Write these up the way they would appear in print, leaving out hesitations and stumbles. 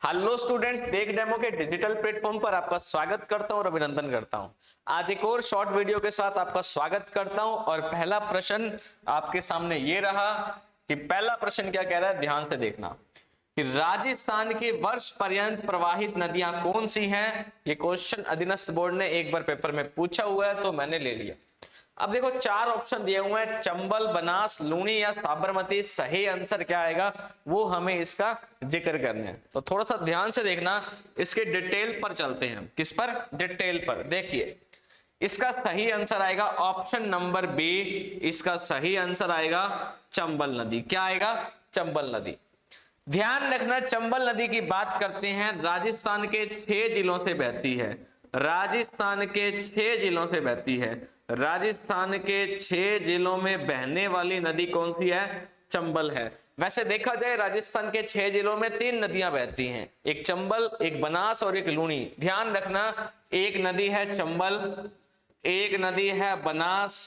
Hello students, देख demo के digital platform पर आपका स्वागत करता हूं और अभिनंदन करता हूं। आज एक और शॉर्ट वीडियो के साथ आपका स्वागत करता हूं और पहला प्रश्न आपके सामने ये रहा कि पहला प्रश्न क्या कह रहा है, ध्यान से देखना कि राजस्थान की वर्ष पर्यंत प्रवाहित नदियां कौन सी हैं। ये क्वेश्चन अधीनस्थ बोर्ड ने एक बार पेपर में पूछा हुआ है तो मैंने ले लिया। अब देखो चार ऑप्शन दिए हुए हैं, चंबल, बनास, लूणी या साबरमती। सही आंसर क्या आएगा वो हमें इसका जिक्र करना है, तो थोड़ा सा ध्यान से देखना। इसके डिटेल पर चलते हैं। किस पर? डिटेल पर। देखिए इसका सही आंसर आएगा ऑप्शन नंबर बी। इसका सही आंसर आएगा चंबल नदी। क्या आएगा? चंबल नदी। ध्यान रखना, चंबल नदी की बात करते हैं, राजस्थान के 6 जिलों से बहती है। राजस्थान के 6 जिलों से बहती है। राजस्थान के 6 जिलों में बहने वाली नदी कौन सी है? चंबल है। वैसे देखा जाए राजस्थान के 6 जिलों में 3 नदियां बहती हैं, एक चंबल, एक बनास और एक लूणी। ध्यान रखना, एक नदी है चंबल, एक नदी है बनास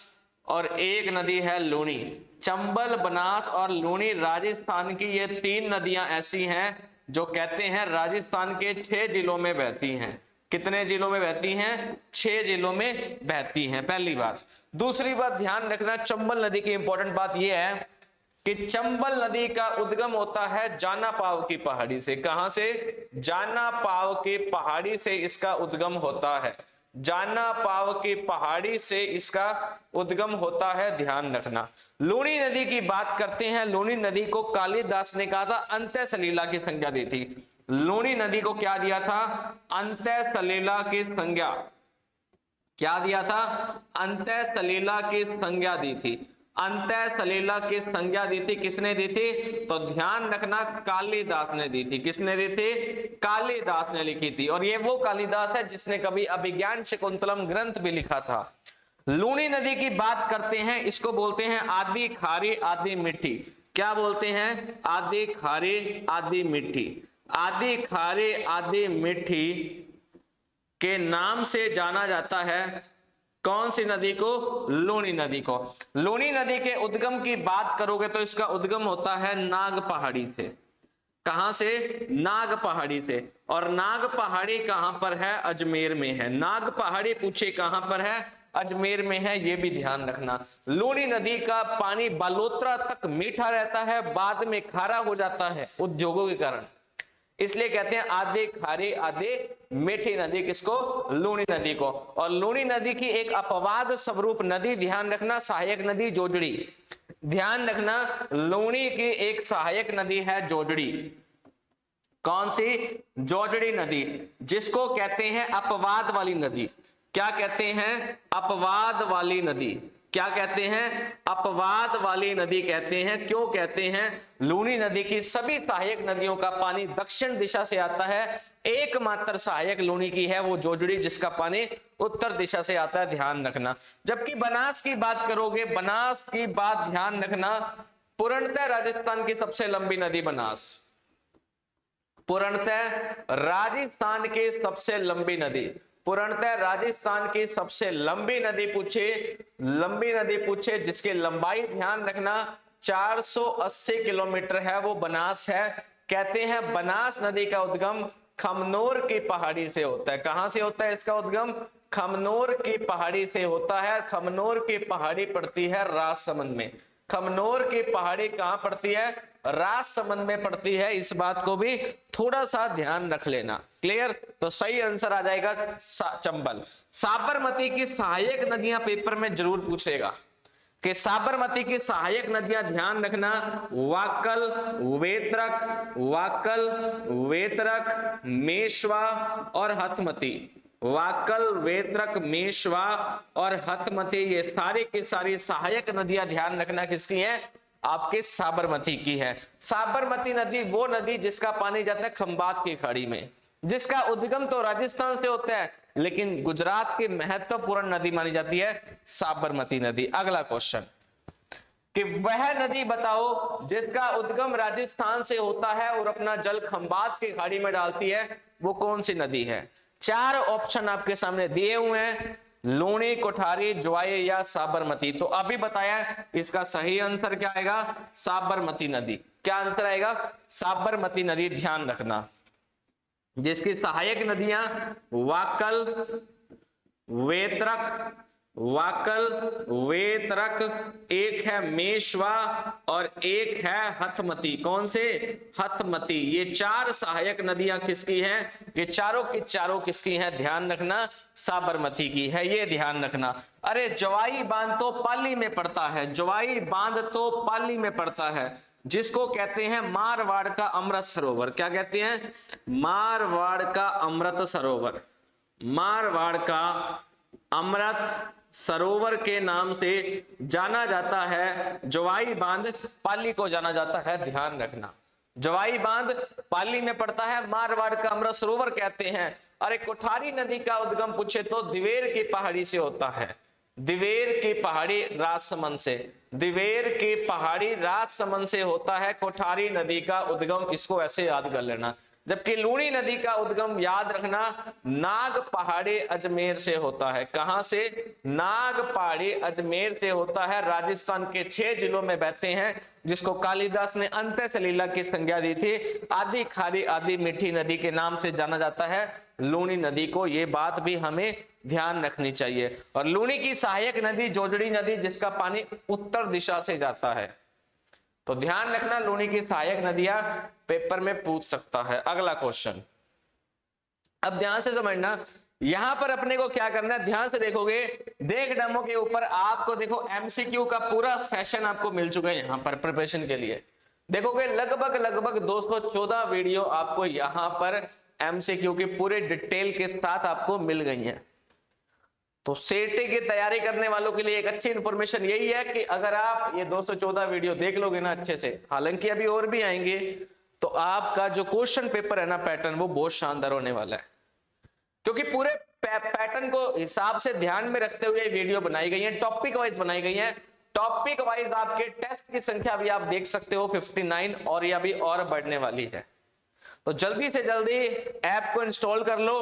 और एक नदी है लूणी। चंबल, बनास और लूणी राजस्थान की ये 3 नदियां ऐसी हैं जो कहते हैं राजस्थान के 6 जिलों में बहती हैं। कितने जिलों में बहती हैं? 6 जिलों में बहती हैं, पहली बात। दूसरी बात ध्यान रखना, चंबल नदी की इंपॉर्टेंट बात यह है कि चंबल नदी का उद्गम होता है जाना पाव की पहाड़ी से। कहां से? जाना पाव की पहाड़ी से इसका उद्गम होता है। जाना पाव की पहाड़ी से इसका उद्गम होता है, ध्यान रखना। लूणी नदी की बात करते हैं। लूणी नदी को कालिदास ने कहा था अंत्य सलीला की संज्ञा दी थी। लूणी नदी को क्या दिया था? अंत्य सलीला की संज्ञा। क्या दिया था? अंत्य सलीला की संज्ञा दी थी। अंत्य सलीला की संज्ञा दी थी। किसने दी थी? तो ध्यान रखना, कालिदास ने दी थी। किसने दी थी? कालिदास ने लिखी थी। और ये वो कालिदास है जिसने कभी अभिज्ञान शाकुंतलम ग्रंथ भी लिखा था। लूणी नदी की बात करते हैं, इसको बोलते हैं आधी खारी आधी मीठी। क्या बोलते हैं? आधी खारी आधी मीठी। आधी खारी आधी मीठी के नाम से जाना जाता है कौन सी नदी को? लूणी नदी को। लूणी नदी के उद्गम की बात करोगे तो इसका उद्गम होता है नाग पहाड़ी से। कहां से? नाग पहाड़ी से। और नाग पहाड़ी कहां पर है? अजमेर में है। नाग पहाड़ी पूछे कहां पर है? अजमेर में है, यह भी ध्यान रखना। लूणी नदी का पानी बालोतरा तक मीठा रहता है, बाद में खारा हो जाता है उद्योगों के कारण, इसलिए कहते हैं आधे खारी आधे मीठी नदी। किसको? लूणी नदी को। और लूणी नदी की एक अपवाद स्वरूप नदी, ध्यान रखना, सहायक नदी जोजड़ी। ध्यान रखना, लूणी की एक सहायक नदी है जोजड़ी। कौन सी? जोजड़ी नदी, जिसको कहते हैं अपवाद वाली नदी। क्या कहते हैं? अपवाद वाली नदी। क्या कहते हैं? अपवाद वाली नदी कहते हैं। क्यों कहते हैं? लूणी नदी की सभी सहायक नदियों का पानी दक्षिण दिशा से आता है, एकमात्र सहायक लूणी की है वो जोजड़ी, जिसका पानी उत्तर दिशा से आता है, ध्यान रखना। जबकि बनास की बात करोगे, बनास की बात ध्यान रखना, पूर्णतः राजस्थान की सबसे लंबी नदी बनास। पूर्णतः राजस्थान की सबसे लंबी नदी। पूर्णतः राजस्थान की सबसे लंबी नदी पूछे, लंबी नदी पूछे जिसकी लंबाई ध्यान रखना 480 किलोमीटर है, वो बनास है। कहते हैं बनास नदी का उद्गम खमनोर की पहाड़ी से होता है। कहां से होता है इसका उद्गम? खमनोर की पहाड़ी से होता है। खमनोर की पहाड़ी पड़ती है राजसमंद में। खमनोर की पहाड़ी कहां पड़ती है? राजसमंद में पड़ती है। इस बात को भी थोड़ा सा ध्यान रख लेना। क्लियर? तो सही आंसर आ जाएगा चंबल। साबरमती की सहायक नदियां पेपर में जरूर पूछेगा कि साबरमती की सहायक नदियां, ध्यान रखना, वाकल, वेतरक, वाकल, वेतरक, मेशवा और हथमती। वाकल, वेतरक, मेशवा और हथमती, ये सारी की सारी सहायक नदियां ध्यान रखना किसकी हैं? आपके साबरमती की है। साबरमती नदी वो नदी जिसका पानी जाता है खंबात की खाड़ी में, जिसका उद्गम तो राजस्थान से होता है, लेकिन गुजरात की महत्वपूर्ण नदी मानी जाती है साबरमती नदी। अगला क्वेश्चन कि वह नदी बताओ जिसका उद्गम राजस्थान से होता है और अपना जल खंबात की खाड़ी में डालती है, वो कौन सी नदी है? 4 ऑप्शन आपके सामने दिए हुए हैं, लूणी, कोठारी, ज्वाई या साबरमती। तो अभी बताया इसका सही आंसर क्या आएगा? साबरमती नदी। क्या आंसर आएगा? साबरमती नदी, ध्यान रखना। जिसकी सहायक नदियां वाकल, वेतरक, वाकल, वेतरक, एक है मेशवा और एक है हथमती। कौन से? हथमती। ये चार सहायक नदियां किसकी हैं? ये चारों की चारों किसकी हैं? ध्यान रखना, साबरमती की है, ये ध्यान रखना। अरे जवाई बांध तो पाली में पड़ता है, जवाई बांध तो पाली में पड़ता है, जिसको कहते हैं मारवाड़ का अमृत सरोवर। क्या कहते हैं? मारवाड़ का अमृत सरोवर। मारवाड़ का अमृत सरोवर के नाम से जाना जाता है। जवाई बांध पाली को जाना जाता है, ध्यान रखना। जवाई बांध पाली में पड़ता है, मारवाड़ का अमृत सरोवर कहते हैं। अरे कोठारी नदी का उद्गम पूछे तो दिवेर की पहाड़ी से होता है, दिवेर की पहाड़ी राजसमंद से, दिवेर की पहाड़ी राजसमंद से होता है कोठारी नदी का उद्गम। इसको ऐसे याद कर लेना। जबकि लूणी नदी का उद्गम याद रखना नाग पहाड़ी अजमेर से होता है। कहां से? नाग पहाड़ी अजमेर से होता है। राजस्थान के 6 जिलों में बहते हैं, जिसको कालिदास ने अंत्य सलीला की संज्ञा दी थी। आदि खारी आदि मीठी नदी के नाम से जाना जाता है लूणी नदी को। ये बात भी हमें ध्यान रखनी चाहिए। और लूणी की सहायक नदी जोजड़ी नदी, जिसका पानी उत्तर दिशा से जाता है। तो ध्यान रखना, लूणी की सहायक नदियां पेपर में पूछ सकता है। अगला क्वेश्चन, अब ध्यान से समझना, यहां पर अपने को क्या करना है, ध्यान से देखोगे। देख डेमो के ऊपर आपको देखो एमसीक्यू का पूरा सेशन आपको मिल चुका है यहां पर प्रिपरेशन के लिए। देखोगे लगभग 214 वीडियो आपको यहां पर एमसीक्यू की पूरे डिटेल के साथ आपको मिल गई है। तो सेटे की तैयारी करने वालों के लिए एक अच्छी इंफॉर्मेशन यही है कि अगर आप ये 214 वीडियो देख लोगे ना अच्छे से, हालांकि अभी और भी आएंगे, तो आपका जो क्वेश्चन पेपर है ना, पैटर्न, वो बहुत शानदार होने वाला है। क्योंकि पूरे पैटर्न को हिसाब से ध्यान में रखते हुए वीडियो बनाई गई है, टॉपिक वाइज बनाई गई है। टॉपिक वाइज आपके टेस्ट की संख्या भी आप देख सकते हो 59, और यह भी और बढ़ने वाली है। तो जल्दी से जल्दी ऐप को इंस्टॉल कर लो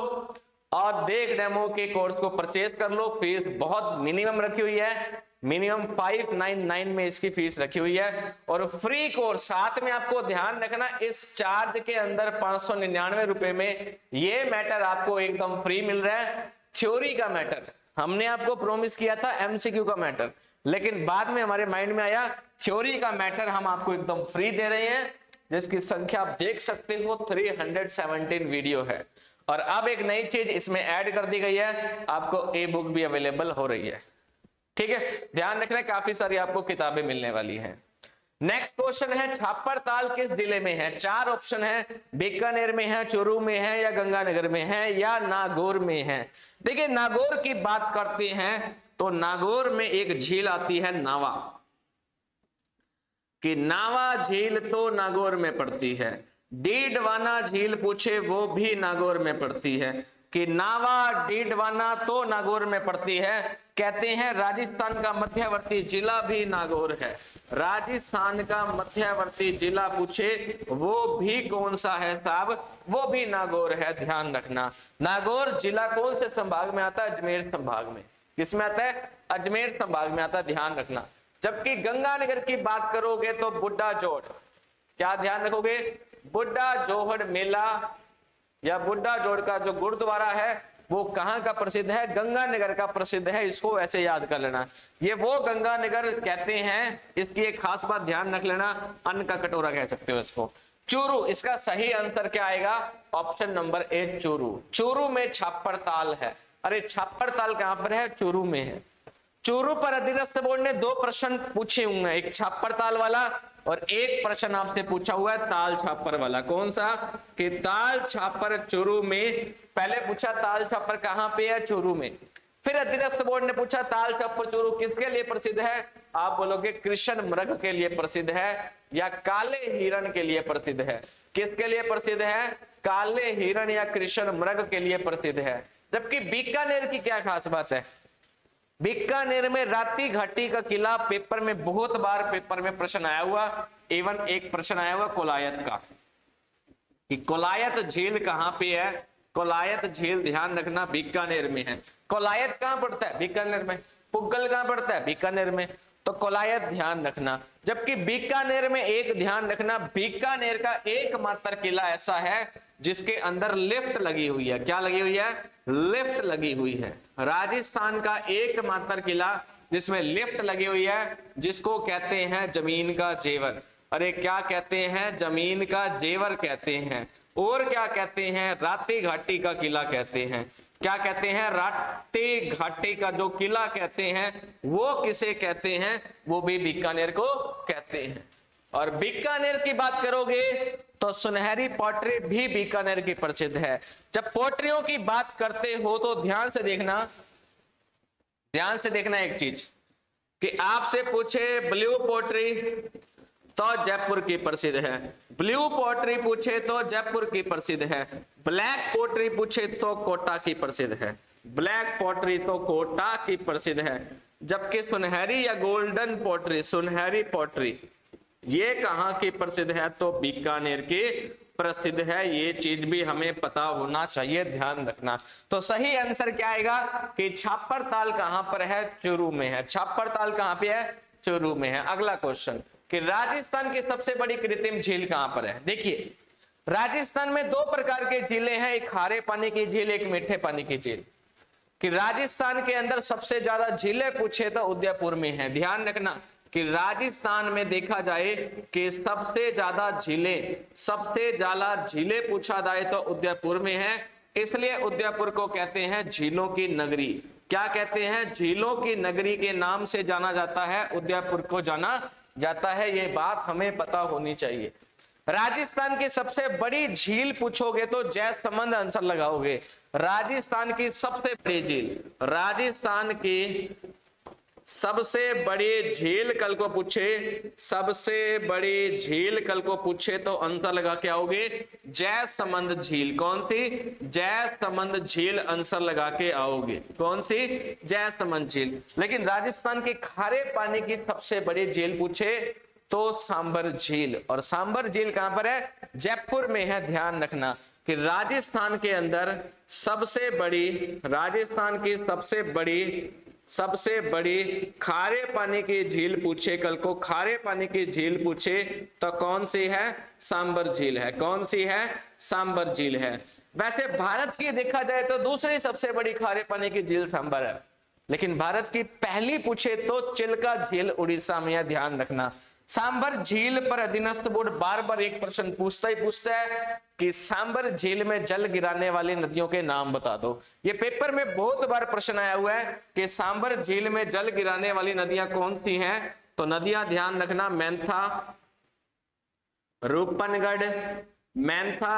और देख डेमो के कोर्स को परचेज कर लो। फीस बहुत मिनिमम रखी हुई है, मिनिमम 599 में इसकी फीस रखी हुई है। और फ्री कोर्स साथ में आपको ध्यान रखना, इस चार्ज के अंदर 599 रुपए में ये मैटर आपको एकदम फ्री मिल रहा है। थ्योरी का मैटर हमने आपको प्रॉमिस किया था, एमसीक्यू का मैटर, लेकिन बाद में हमारे माइंड में आया थ्योरी का मैटर हम आपको एकदम फ्री दे रहे हैं, जिसकी संख्या आप देख सकते हो 317 वीडियो है। और अब एक नई चीज इसमें ऐड कर दी गई है, आपको ई बुक भी अवेलेबल हो रही है। ठीक है, ध्यान रखना, काफी सारी आपको किताबें मिलने वाली हैं। नेक्स्ट क्वेश्चन है, छापर ताल किस जिले में है? 4 ऑप्शन है, बीकानेर में है, चूरू में है, या गंगानगर में है, या नागौर में है। देखिए नागौर की बात करते हैं तो नागौर में एक झील आती है नावा, कि नावा झील तो नागौर में पड़ती है। डीडवाना झील पूछे वो भी नागौर में पड़ती है, कि नावा डीडवाना तो नागौर में पड़ती है। कहते हैं राजस्थान का मध्यवर्ती जिला भी नागौर है। राजस्थान का मध्यवर्ती जिला पूछे वो भी कौन सा है साहब? वो भी नागौर है, ध्यान रखना। नागौर जिला कौन से संभाग में आता है? अजमेर संभाग में। किसमें आता है? अजमेर संभाग में आता है, ध्यान रखना। जबकि गंगानगर की बात करोगे तो बुड्ढा जोड़, क्या ध्यान रखोगे? बुड्ढा जोहड़ मेला या बुड्ढा जोड़ का जो गुरुद्वारा है वो कहां का प्रसिद्ध है? गंगानगर का प्रसिद्ध है। इसको ऐसे याद कर लेना, ये वो गंगानगर कहते हैं। इसकी एक खास बात ध्यान रख लेना, अन्न का कटोरा कह सकते हो इसको। चूरू, इसका सही आंसर क्या आएगा? Option number A Churu. Churu में छापर ताल है। अरे छापर ताल कहां पर है? चूरू में है। चूरू पर अधीनस्थ बोर्ड ने 2 प्रश्न पूछे हुए हैं, एक छापर ताल वाला और एक प्रश्न आपसे पूछा हुआ है ताल छापर वाला। कौन सा? कि ताल छापर चूरू में। पहले पूछा ताल छापर कहां पे है? चूरू में। फिर अधीनस्थ बोर्ड ने पूछा ताल छापर चूरू किसके लिए प्रसिद्ध है? आप बोलोगे कृष्ण मृग के लिए प्रसिद्ध है या काले हिरण के लिए प्रसिद्ध है। किसके लिए प्रसिद्ध है? काले हिरण या कृष्ण मृग के लिए प्रसिद्ध है। जबकि बीकानेर की क्या खास बात है? बीकानेर में राती घाटी का किला पेपर में बहुत बार पेपर में प्रश्न आया हुआ। इवन एक प्रश्न आया हुआ कोलायत का, कि कोलायत झील कहां पे है? कोलायत झील ध्यान रखना बीकानेर में है। कोलायत कहां पड़ता है? बीकानेर में। पुग्गल कहां पड़ता है? बीकानेर में। तो कोलायत ध्यान रखना। जबकि बीकानेर में एक ध्यान रखना, बीकानेर का एकमात्र किला ऐसा है जिसके अंदर लिफ्ट लगी हुई है। क्या लगी हुई है? लिफ्ट लगी हुई है। राजस्थान का एकमात्र किला जिसमें लिफ्ट लगी हुई है, जिसको कहते हैं जमीन का जेवर। अरे क्या कहते हैं? जमीन का जेवर कहते हैं। और क्या कहते हैं? राती घाटी का किला कहते हैं। क्या कहते हैं? राती घाटी का जो किला कहते हैं वो किसे कहते हैं? वो भी बीकानेर को कहते हैं। और बीकानेर की बात करोगे तो सुनहरी पॉटरी भी बीकानेर की प्रसिद्ध है। जब पॉटरियों की बात करते हो तो ध्यान से देखना एक चीज कि आपसे पूछे ब्लू पॉटरी तो जयपुर की प्रसिद्ध है, ब्लू पॉटरी पूछे तो जयपुर की प्रसिद्ध है, ब्लैक पॉटरी पूछे तो कोटा की प्रसिद्ध है, ब्लैक पॉटरी तो कोटा की प्रसिद्ध है। जबकि सुनहरी या गोल्डन पॉटरी, सुनहरी पॉटरी ये कहां की प्रसिद्ध है? तो बीकानेर की प्रसिद्ध है। ये चीज भी हमें पता होना चाहिए, ध्यान रखना। तो सही आंसर क्या आएगा कि छापर ताल कहां पर है? चूरू में है। छापर ताल कहां पे है? चूरू में है। अगला क्वेश्चन कि राजस्थान की सबसे बड़ी कृत्रिम झील कहां पर है? देखिए राजस्थान में दो प्रकार के झीलें हैं, एक खारे पानी की झील, एक मीठे पानी की झील। कि राजस्थान के अंदर सबसे ज्यादा झीलें पूछे तो उदयपुर में है। ध्यान रखना कि राजस्थान में देखा जाए कि सबसे ज्यादा झीलें पूछा जाए तो उदयपुर में है। इसलिए उदयपुर को कहते हैं झीलों की नगरी। क्या कहते हैं? झीलों की नगरी के नाम से जाना जाता है, उदयपुर को जाना जाता है। ये बात हमें पता होनी चाहिए। राजस्थान की सबसे बड़ी झील पूछोगे तो जयसमंद आंसर लगाओगे। राजस्थान की सबसे बड़ी झील, राजस्थान की सबसे बड़ी झील कल को पूछे, सबसे बड़ी झील कल को पूछे तो आंसर लगा के आओगे जयसमंद झील। कौन सी? जयसमंद झील आंसर लगा के आओगे। कौन सी? जयसमंद झील। लेकिन राजस्थान के खारे पानी की सबसे बड़ी झील पूछे तो सांबर झील। और सांबर झील कहां पर है? जयपुर में है। ध्यान रखना कि राजस्थान के अंदर सबसे बड़ी, राजस्थान की सबसे बड़ी खारे पानी की झील पूछे कल को, खारे पानी की झील पूछे तो कौन सी है? सांबर झील है। कौन सी है? सांबर झील है। वैसे भारत की देखा जाए तो दूसरी सबसे बड़ी खारे पानी की झील सांबर है, लेकिन भारत की पहली पूछे तो चिल्का झील उड़ीसा में है। ध्यान रखना सांबर झील पर अधीनस्थ बोर्ड बार बार एक प्रश्न पूछता है कि सांबर झील में जल गिराने वाली नदियों के नाम बता दो। ये पेपर में बहुत बार प्रश्न आया हुआ है कि सांबर झील में जल गिराने वाली नदियां कौन सी हैं? तो नदियां ध्यान रखना मेंथा,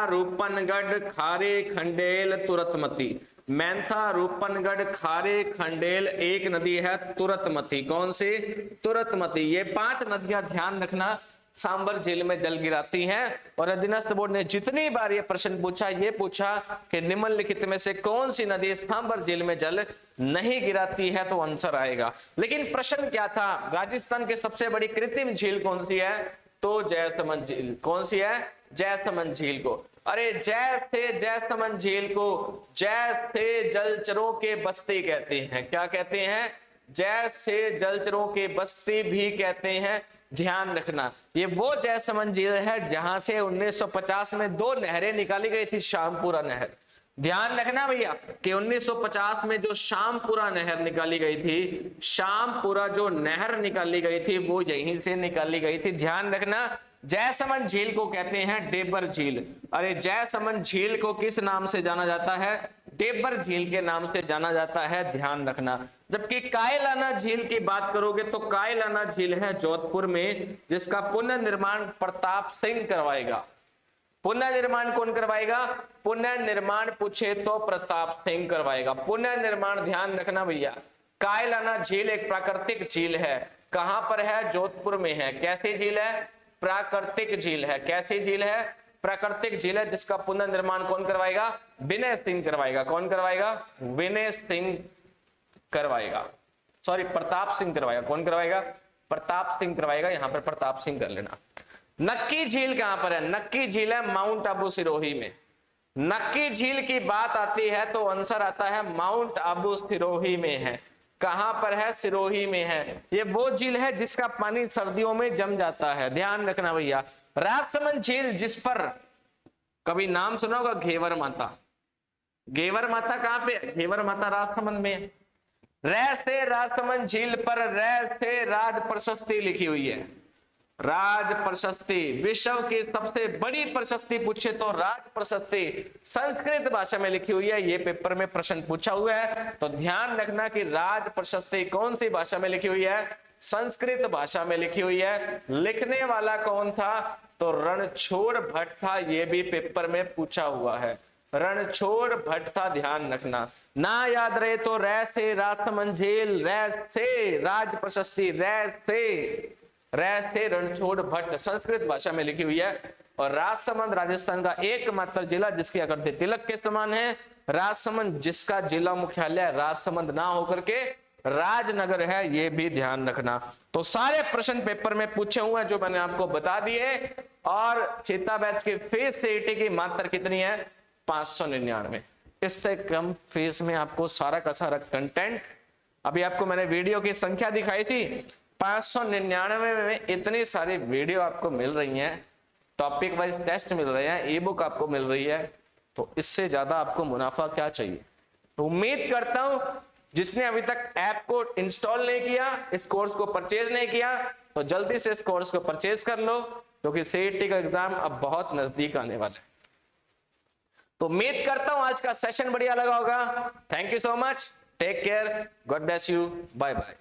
रूपनगढ़, खारे, खंडेल, तुरतमती। मेंथा, रूपनगढ़, खारे, खंडेल, एक नदी है तुरतमती। कौन सी? तुरतमती। ये 5 नदियां ध्यान रखना सांबर झील में जल गिराती हैं। और अधीनस्थ बोर्ड ने जितनी बार ये प्रश्न पूछा, ये पूछा कि निम्नलिखित में से कौन सी नदी सांबर झील में जल नहीं गिराती है, तो आंसर आएगा। लेकिन प्रश्न क्या था? राजस्थान की सबसे बड़ी कृत्रिम झील कौन सी है? तो जयसमंद झील। कौन सी है? जयसमंद झील को। अरे जयसमंद झील को जैसे जलचरों के बस्ती कहते हैं। क्या कहते हैं? जैसे जलचरों के बस्ती भी कहते हैं। ध्यान रखना ये वो जयसमंद झील है जहां से 1950 में 2 नहरें निकाली गई थी, शामपुरा नहर। ध्यान रखना भैया कि 1950 में जो शामपुरा नहर निकाली गई थी, शामपुरा जो नहर निकाली गई थी वो यहीं से निकाली गई थी। ध्यान रखना जयसमंद झील को कहते हैं डेबर झील। अरे जयसमंद झील को किस नाम से जाना जाता है? डेबर झील के नाम से जाना जाता है। ध्यान रखना। जबकि कायलाना झील की बात करोगे तो कायलाना झील है जोधपुर में, जिसका पुनर्निर्माण प्रताप सिंह करवाएगा। पुनर्निर्माण कौन करवाएगा? पुनर्निर्माण पूछे तो प्रताप सिंह करवाएगा। पुनर्निर्माण ध्यान रखना भैया। कायलाना झील एक प्राकृतिक झील है। कहां पर है? जोधपुर में है। कैसी झील है? प्राकृतिक झील है। कैसी झील है? प्राकृतिक झील है, जिसका पुनर्निर्माण कौन करवाएगा? विनय सिंह करवाएगा। कौन करवाएगा? विनय सिंह करवाएगा। सॉरी, प्रताप सिंह करवाएगा। कौन करवाएगा? प्रताप सिंह करवाएगा। यहां पर प्रताप सिंह कर लेना। नक्की झील कहां पर है? नक्की झील है माउंट आबू सिरोही में। नक्की झील की बात आती है तो आंसर आता है माउंट आबू सिरोही में है। कहां पर है? सिरोही में है। ये वो झील है जिसका पानी सर्दियों में जम जाता है। ध्यान रखना भैया। राजसमंद झील जिस पर कभी नाम सुना होगा घेवर माता। घेवर माता कहाँ पे है? घेवर माता राजसमंद में है। रै से राजसमंद झील पर रै से राज प्रशस्ति लिखी हुई है। राज प्रशस्ति विश्व की सबसे बड़ी प्रशस्ति पूछे तो राज प्रशस्ति संस्कृत भाषा में लिखी हुई है। ये पेपर में प्रश्न पूछा हुआ है, तो ध्यान रखना कि राज प्रशस्ति कौन सी भाषा में लिखी हुई है? संस्कृत भाषा में लिखी हुई है। लिखने वाला कौन था? तो रणछोड़ भट्ट था। ये भी पेपर में पूछा हुआ है, रणछोड़ भट्ट था, ध्यान रखना। ना याद रहे तो रै से राजसमंद झील, रै से राज प्रशस्ति, रै से रणछोड़ भट्ट संस्कृत भाषा में लिखी हुई है। और राजसमंद राजस्थान का एकमात्र जिला जिसकी आकृति तिलक के समान है। राजसमंद जिसका जिला मुख्यालय राजसमंद ना होकर के राजनगर है, ये भी ध्यान रखना। तो सारे प्रश्न पेपर में पूछे हुए हैं जो मैंने आपको बता दिए। और चेता बैच की फीस सीईटी की मात्र कितनी है? 599। इससे कम फीस में आपको सारा का सारा कंटेंट, अभी आपको मैंने वीडियो की संख्या दिखाई थी, 599 में इतनी सारी वीडियो आपको मिल रही हैं, टॉपिक वाइज टेस्ट मिल रहे हैं, ई बुक आपको मिल रही है, तो इससे ज्यादा आपको मुनाफा क्या चाहिए? तो उम्मीद करता हूं जिसने अभी तक ऐप को इंस्टॉल नहीं किया, इस कोर्स को परचेज नहीं किया, तो जल्दी से इस कोर्स को परचेज कर लो, क्योंकि सीईटी का एग्जाम अब बहुत नजदीक आने वाला है। तो उम्मीद करता हूं आज का सेशन बढ़िया लगा होगा। Thank you so much, take care, God bless you, bye bye.